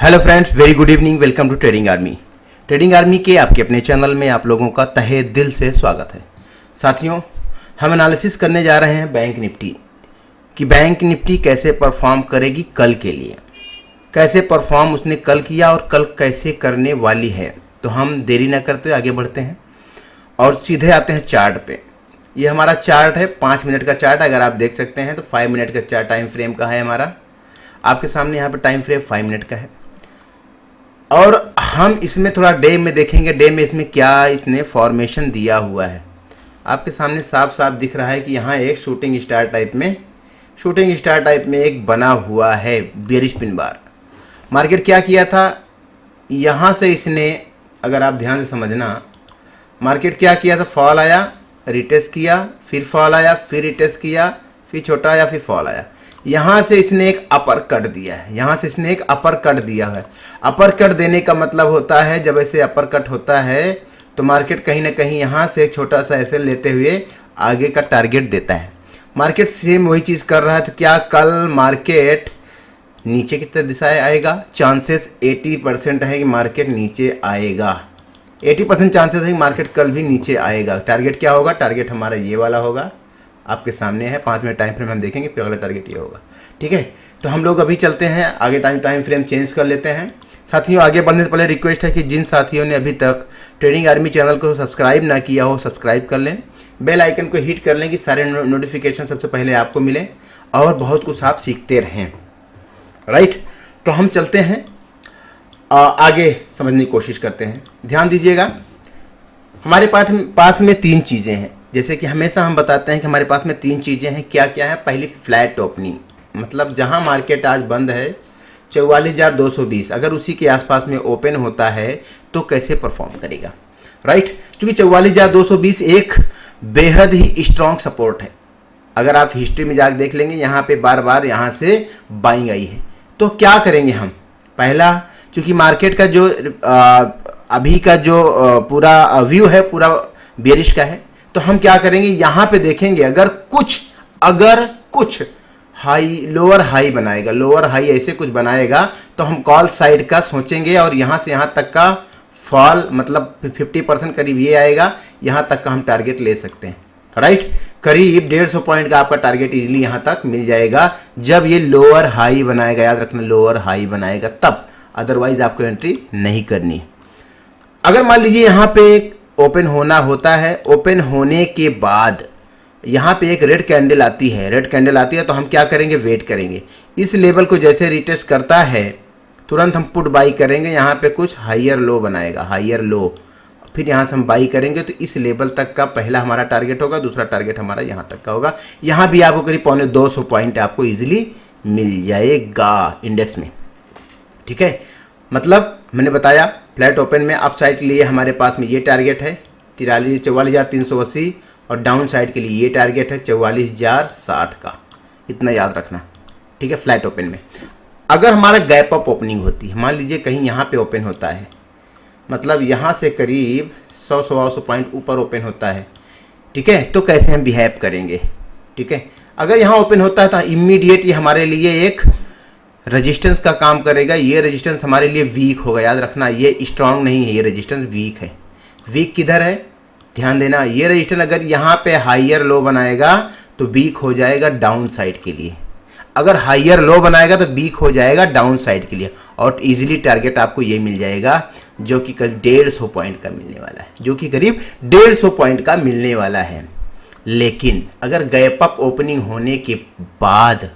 Hello friends, very good evening. Welcome to Trading Army. Trading Army के आपके अपने channel में आप लोगों का तहे दिल से स्वागत है। साथियों, हम एनालिसिस करने जा रहे हैं बैंक निफ्टी कि बैंक निफ्टी कैसे परफॉर्म करेगी कल के लिए, कैसे परफॉर्म उसने कल किया और कल कैसे करने वाली है। तो हम देरी ना करते आगे बढ़ते हैं और सीधे आते हैं चार्ट पे। ये हमारा चार्ट है, 5 मिनट का चार्ट। अगर आप देख सकते हैं तो 5 मिनट का चार्ट टाइम फ्रेम का है हमारा। आपके सामने यहाँ पे टाइम फ्रेम 5 मिनट का है और हम इसमें थोड़ा डे में देखेंगे, डे में इसमें क्या इसने फॉर्मेशन दिया हुआ है। आपके सामने साफ साफ दिख रहा है कि यहाँ एक शूटिंग स्टार टाइप में एक बना हुआ है बेरिश पिन बार। मार्केट क्या किया था, यहाँ से इसने, अगर आप ध्यान से समझना, मार्केट क्या किया था, फॉल आया, रिटेस्ट किया, फिर फॉल आया, फिर रिटेस्ट किया, फिर छोटा आया, फिर फॉल आया। यहाँ से इसने एक अपर कट दिया है, यहाँ से इसने एक अपर कट दिया है। अपर कट देने का मतलब होता है, जब ऐसे अपर कट होता है तो मार्केट कहीं ना कहीं यहाँ से एक छोटा सा ऐसे लेते हुए आगे का टारगेट देता है। मार्केट सेम वही चीज़ कर रहा है। तो क्या कल मार्केट नीचे की तरफ दिशा आएगा? चांसेस 80% है कि मार्केट नीचे आएगा। 80% चांसेस है कि मार्केट कल भी नीचे आएगा। टारगेट क्या होगा? टारगेट हमारा ये वाला होगा, आपके सामने है। 5 मिनट टाइम फ्रेम हम देखेंगे, फिर अगला टारगेट ये होगा। ठीक है, तो हम लोग अभी चलते हैं आगे, टाइम फ्रेम चेंज कर लेते हैं। साथियों, आगे बढ़ने से पहले रिक्वेस्ट है कि जिन साथियों ने अभी तक ट्रेडिंग आर्मी चैनल को सब्सक्राइब ना किया हो, सब्सक्राइब कर लें, बेल आइकन को हिट कर लें कि सारे नोटिफिकेशन सबसे पहले आपको मिले और बहुत कुछ आप सीखते रहें। राइट, तो हम चलते हैं आगे समझने की कोशिश करते हैं। ध्यान दीजिएगा, हमारे पास में 3 चीज़ें हैं। जैसे कि हमेशा हम बताते हैं कि हमारे पास में 3 चीज़ें हैं। क्या क्या है? पहली, फ्लैट ओपनिंग, मतलब जहां मार्केट आज बंद है 44,220, अगर उसी के आसपास में ओपन होता है तो कैसे परफॉर्म करेगा। राइट, क्योंकि 44,220 एक बेहद ही स्ट्रॉन्ग सपोर्ट है। अगर आप हिस्ट्री में जाकर देख लेंगे, यहाँ पे बार बार यहाँ से बाइंग आई है। तो क्या करेंगे हम? पहला, क्योंकि मार्केट का जो अभी का जो पूरा व्यू है पूरा बेरिश का है, तो हम क्या करेंगे, यहाँ पे देखेंगे अगर कुछ हाई, लोअर हाई बनाएगा, लोअर हाई ऐसे कुछ बनाएगा तो हम कॉल साइड का सोचेंगे और यहाँ से यहाँ तक का फॉल, मतलब 50% करीब ये आएगा, यहाँ तक का हम टारगेट ले सकते हैं। राइट, करीब 150 पॉइंट का आपका टारगेट इजीली यहाँ तक मिल जाएगा जब ये लोअर हाई बनाएगा। याद रखना, लोअर हाई बनाएगा तब, अदरवाइज आपको एंट्री नहीं करनी है। अगर मान लीजिए यहाँ पे ओपन होना होता है, ओपन होने के बाद यहाँ पे एक रेड कैंडल आती है, तो हम क्या करेंगे, वेट करेंगे। इस लेवल को जैसे रिटेस्ट करता है तुरंत हम पुट बाई करेंगे। यहाँ पे कुछ हायर लो बनाएगा, हायर लो, फिर यहाँ से हम बाई करेंगे। तो इस लेवल तक का पहला हमारा टारगेट होगा, दूसरा टारगेट हमारा यहाँ तक का होगा। यहाँ भी आपको करीब 250 पॉइंट आपको ईजिली मिल जाएगा इंडेक्स में। ठीक है, मतलब मैंने बताया फ्लैट ओपन में अप साइड के लिए हमारे पास में ये टारगेट है 44,380 और डाउन साइड के लिए ये टारगेट है 44,060 का। इतना याद रखना। ठीक है, फ्लैट ओपन में अगर हमारा गैप अप ओपनिंग होती है, मान लीजिए कहीं यहाँ पे ओपन होता है, मतलब यहाँ से करीब 100-125 पॉइंट ऊपर ओपन होता है, ठीक है, तो कैसे हम बिहेव करेंगे। ठीक है, अगर यहाँ ओपन होता है तो इमीडिएट ये हमारे लिए एक रेजिस्टेंस का काम करेगा। ये रेजिस्टेंस हमारे लिए वीक होगा। याद रखना, ये स्ट्रांग नहीं है, ये रेजिस्टेंस वीक है। वीक किधर है? ध्यान देना, ये रेजिस्टेंस अगर यहाँ पे हाइयर लो बनाएगा तो वीक हो जाएगा डाउन साइड के लिए। अगर हाइयर लो बनाएगा तो वीक हो जाएगा डाउन साइड के लिए और इजीली टारगेट आपको ये मिल जाएगा जो कि करीब 150 पॉइंट का मिलने वाला है, जो कि करीब 150 पॉइंट का मिलने वाला है। लेकिन अगर गैप अप ओपनिंग होने के बाद,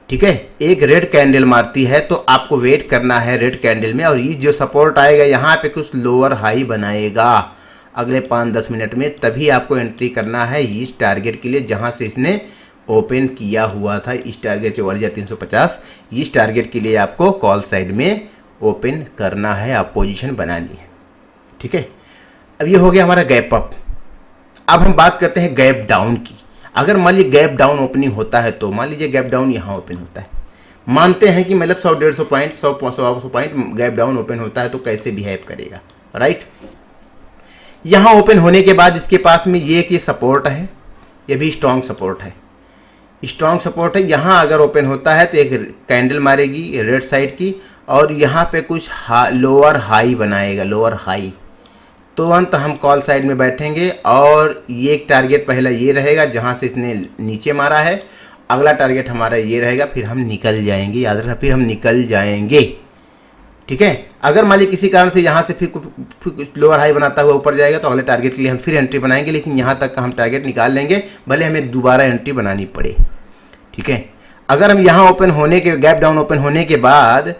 ठीक है, एक रेड कैंडल मारती है तो आपको वेट करना है रेड कैंडल में, और ये जो सपोर्ट आएगा यहाँ पे कुछ लोअर हाई बनाएगा अगले 5-10 मिनट में, तभी आपको एंट्री करना है इस टारगेट के लिए जहाँ से इसने ओपन किया हुआ था। इस टारगेट 44,350, इस टारगेट के लिए आपको कॉल साइड में ओपन करना है, आप पोजीशन बनानी है। ठीक है, अब ये हो गया हमारा गैप अप। अब हम बात करते हैं गैप डाउन की। अगर मान लीजिए गैप डाउन ओपनिंग होता है, तो मान लीजिए गैप डाउन यहाँ ओपन होता है, मानते हैं कि मतलब 100-150 point, 100-150 point gap down open होता है, तो कैसे बिहेव करेगा। राइट, यहाँ ओपन होने के बाद इसके पास में ये सपोर्ट है, ये भी स्ट्रॉन्ग सपोर्ट है, स्ट्रॉन्ग सपोर्ट है। यहाँ अगर ओपन होता है तो एक कैंडल मारेगी रेड साइड की और यहाँ पे कुछ लोअर हाई बनाएगा, लोअर हाई। तुरंत हम कॉल साइड में बैठेंगे और ये एक टारगेट पहला ये रहेगा जहाँ से इसने नीचे मारा है, अगला टारगेट हमारा ये रहेगा, फिर हम निकल जाएंगे, याद रखना, फिर हम निकल जाएंगे। ठीक है, अगर मान लीजिए किसी कारण से यहाँ से फिर कुछ लोअर हाई बनाता हुआ ऊपर जाएगा तो अगले टारगेट के लिए हम फिर एंट्री बनाएंगे, लेकिन यहाँ तक का हम टारगेट निकाल लेंगे, भले हमें दोबारा एंट्री बनानी पड़े। ठीक है, अगर हम यहाँ ओपन होने के, गैप डाउन ओपन होने के बाद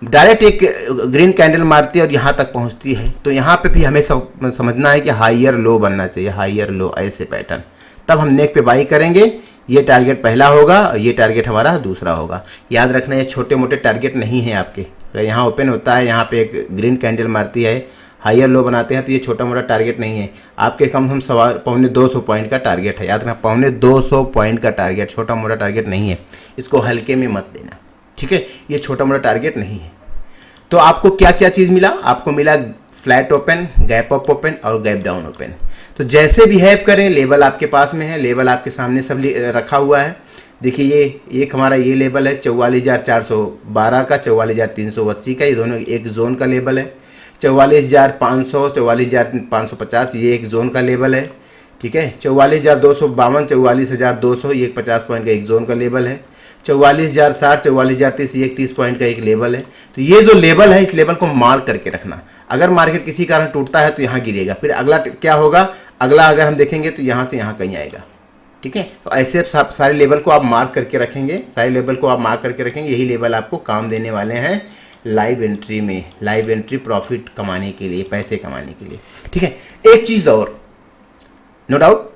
डायरेक्ट एक ग्रीन कैंडल मारती है और यहाँ तक पहुँचती है, तो यहाँ पे भी हमें समझना है कि हाइयर लो बनना चाहिए, हाइयर लो, ऐसे पैटर्न, तब हम नेक पे बाई करेंगे। ये टारगेट पहला होगा और ये टारगेट हमारा दूसरा होगा। याद रखना, ये छोटे मोटे टारगेट नहीं है आपके। अगर यहाँ ओपन होता है, यहाँ पे एक ग्रीन कैंडल मारती है, हाइयर लो बनाते हैं, तो ये छोटा मोटा टारगेट नहीं है आपके, कम से कम 250 पॉइंट का टारगेट है। याद रखना, 250 पॉइंट का टारगेट, छोटा मोटा टारगेट नहीं है, इसको हल्के में मत देना। ठीक है, ये छोटा मोटा टारगेट नहीं है। तो आपको क्या क्या चीज़ मिला? आपको मिला flat open, gap up open और गैप डाउन ओपन। तो जैसे बिहेव करें, लेवल आपके पास में है, लेवल आपके सामने सब रखा हुआ है। देखिए, ये एक हमारा ये लेवल है 44,412 का, 44,380 का, ये दोनों एक जोन का लेवल है। 44,500, 44,550 ये एक जोन का लेवल है। ठीक है, 44,252, 44,200 ये 50 पॉइंट का एक जोन का लेवल है। 44,060, 44,030 ये 30 पॉइंट का एक लेवल है। तो ये जो लेवल है, इस लेवल को मार्क करके रखना। अगर मार्केट किसी कारण टूटता है तो यहाँ गिरेगा, फिर अगला क्या होगा, अगला अगर हम देखेंगे तो यहाँ से यहाँ कहीं आएगा। ठीक है, तो ऐसे सारे लेवल को आप मार्क करके रखेंगे, सारे लेवल को आप मार्क करके रखेंगे। यही लेवल आपको काम देने वाले हैं लाइव एंट्री में, लाइव एंट्री प्रॉफिट कमाने के लिए, पैसे कमाने के लिए। ठीक है, एक चीज़ और, नो डाउट,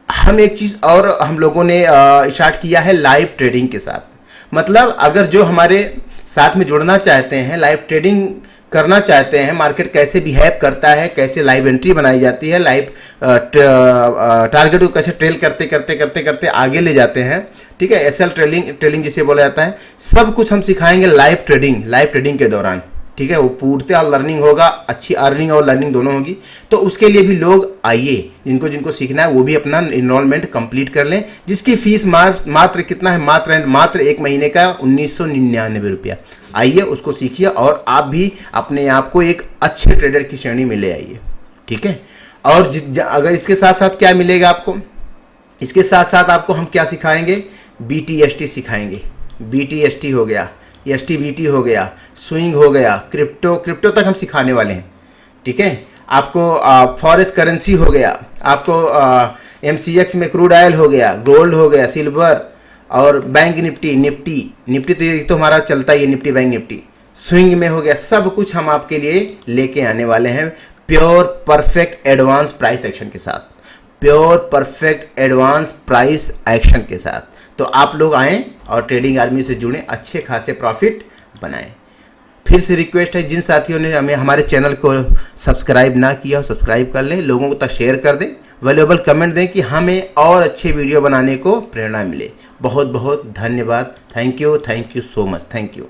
हम एक चीज़ और हम लोगों ने स्टार्ट किया है लाइव ट्रेडिंग के साथ। मतलब अगर जो हमारे साथ में जुड़ना चाहते हैं, लाइव ट्रेडिंग करना चाहते हैं, मार्केट कैसे बिहेव करता है, कैसे लाइव एंट्री बनाई जाती है, लाइव टारगेट को कैसे ट्रेल करते करते करते करते आगे ले जाते हैं। ठीक है, एसएल ट्रेलिंग जिसे बोला जाता है, सब कुछ हम सिखाएंगे लाइव ट्रेडिंग के दौरान। ठीक है, वो पूर्णतः लर्निंग होगा, अच्छी अर्निंग और लर्निंग दोनों होगी। तो उसके लिए भी लोग आइए, जिनको सीखना है वो भी अपना इनरोलमेंट कंप्लीट कर लें, जिसकी फीस मात्र कितना है, मात्र 1 महीने का 1999 रुपया। आइए, उसको सीखिए और आप भी अपने आप को एक अच्छे ट्रेडर की श्रेणी में ले आइए। ठीक है, और अगर इसके साथ साथ क्या मिलेगा आपको, इसके साथ साथ आपको हम क्या सिखाएंगे, BTST सिखाएंगे। BTST हो गया, STBT हो गया, स्विंग हो गया, क्रिप्टो तक हम सिखाने वाले हैं। ठीक है, आपको फॉरेक्स करेंसी हो गया, आपको MCX में क्रूड ऑयल हो गया, गोल्ड हो गया, सिल्वर और बैंक निफ्टी तो हमारा चलता ही है, निफ्टी बैंक निफ्टी, स्विंग में हो गया, सब कुछ हम आपके लिए लेके आने वाले हैं pure perfect advance price action के साथ, pure perfect advance price action के साथ। तो आप लोग आएँ और ट्रेडिंग आर्मी से जुड़ें, अच्छे खासे प्रॉफिट बनाएं। फिर से रिक्वेस्ट है, जिन साथियों ने हमारे चैनल को सब्सक्राइब ना किया हो, सब्सक्राइब कर लें, लोगों को तक शेयर कर दें, वैल्यूएबल कमेंट दें कि हमें और अच्छे वीडियो बनाने को प्रेरणा मिले। बहुत बहुत धन्यवाद। Thank you so much. Thank you.